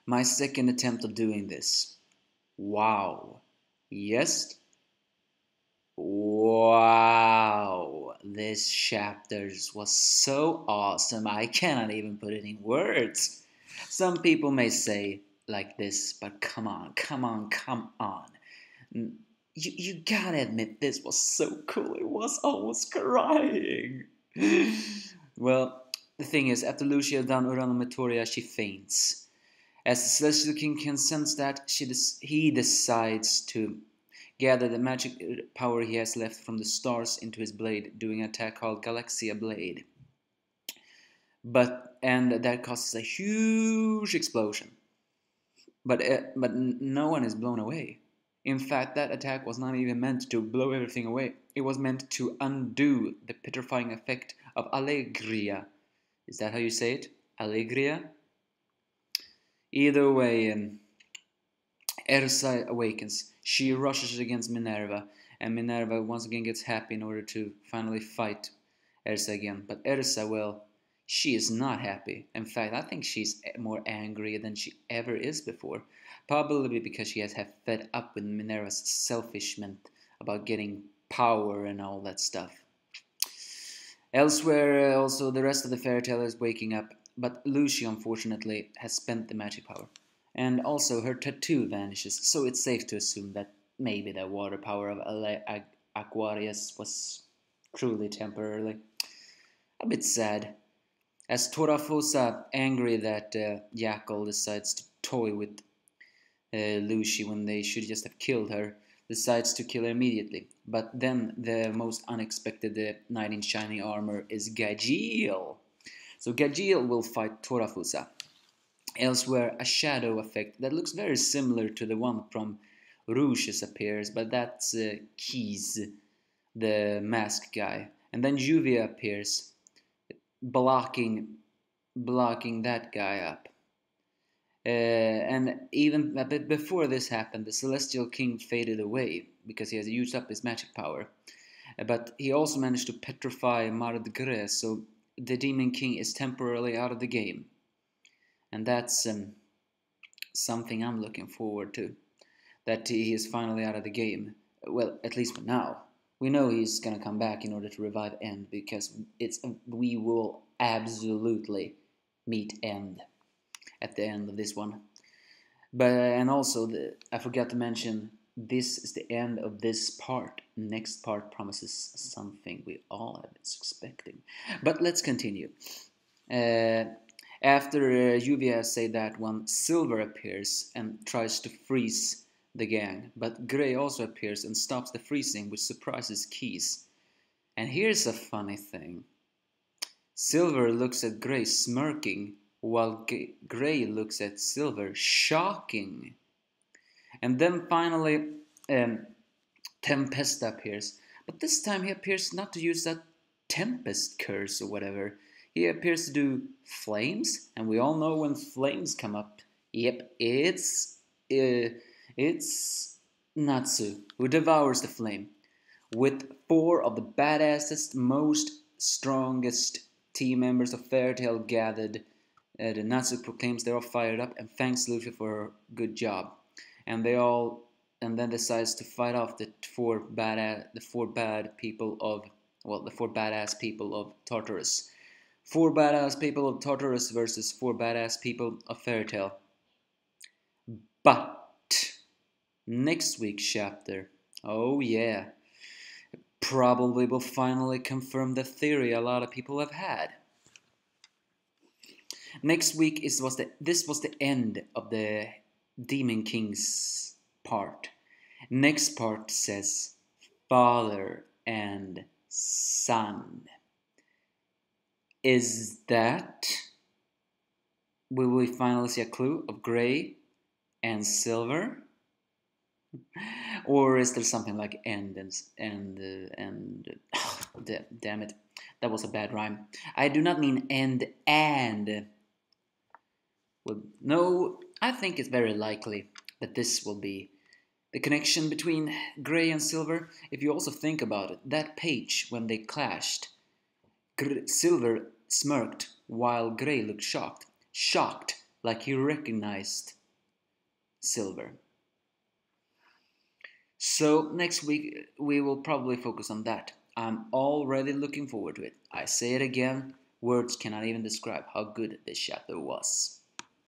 My second attempt of doing this. Wow. Yes? Wow. This chapter was so awesome, I cannot even put it in words. Some people may say like this, but come on, come on, come on. You gotta admit this was so cool, it was almost crying. Well, the thing is, after Lucia done Urano Metoria, she faints. As the Celestial King can sense that, he decides to gather the magic power he has left from the stars into his blade, doing an attack called Galaxia Blade. And that causes a huge explosion. But no one is blown away. In fact, that attack was not even meant to blow everything away. It was meant to undo the petrifying effect of Allegria. Is that how you say it? Allegria? Either way, Ersa awakens. She rushes against Minerva, and Minerva once again gets happy in order to finally fight Ersa again. But Ersa, well, she is not happy. In fact, I think she's more angry than she ever is before. Probably because she has fed up with Minerva's selfishness about getting power and all that stuff. Elsewhere, also, the rest of the fairy tale is waking up, but Lucy, unfortunately, has spent the magic power. And also, her tattoo vanishes, so it's safe to assume that maybe the water power of Aquarius was truly temporarily. A bit sad. As Torafosa, angry that Jackal decides to toy with Lucy when they should just have killed her, decides to kill her immediately. But then the most unexpected knight in shiny armor is Gajiel. So Gajiel will fight Torafosa. Elsewhere, a shadow effect that looks very similar to the one from Rouges appears, but that's Keys, the masked guy. And then Juvia appears, blocking that guy up. And even a bit before this happened, the Celestial King faded away because he has used up his magic power. But he also managed to petrify Mardgre, so the Demon King is temporarily out of the game. And that's something I'm looking forward to. That he is finally out of the game. Well, at least for now. We know he's gonna come back in order to revive End, because we will absolutely meet End at the end of this one. And also, I forgot to mention, this is the end of this part. Next part promises something we all have been expecting. But let's continue. After Juvia said that one, Silver appears and tries to freeze the gang, but Grey also appears and stops the freezing, which surprises Keys. And here's a funny thing. Silver looks at Grey smirking, while Grey looks at Silver shocking. And then finally Tempesta appears, but this time he appears not to use that Tempest curse or whatever. He appears to do flames, and we all know when flames come up, yep, it's Natsu who devours the flame. With 4 of the baddest, most strongest team members of Fairy Tail gathered, the Natsu proclaims they're all fired up and thanks Luffy for her good job. And then decides to fight off the four badass people of Tartarus. 4 badass people of Tartarus versus 4 badass people of Fairy Tail. But next week's chapter, oh yeah, probably will finally confirm the theory a lot of people have had. Next week this was the end of the Demon King's part. Next part says father and son. Is that? Will we finally see a clue of Grey and Silver? Or is there something like end damn it, that was a bad rhyme. I do not mean end and. Well, no, I think it's very likely that this will be the connection between Grey and Silver. If you also think about it, that page when they clashed, Silver smirked while Grey looked shocked like he recognized silver. So next week we will probably focus on that. I'm already looking forward to it. I say it again, words cannot even describe how good this chapter was.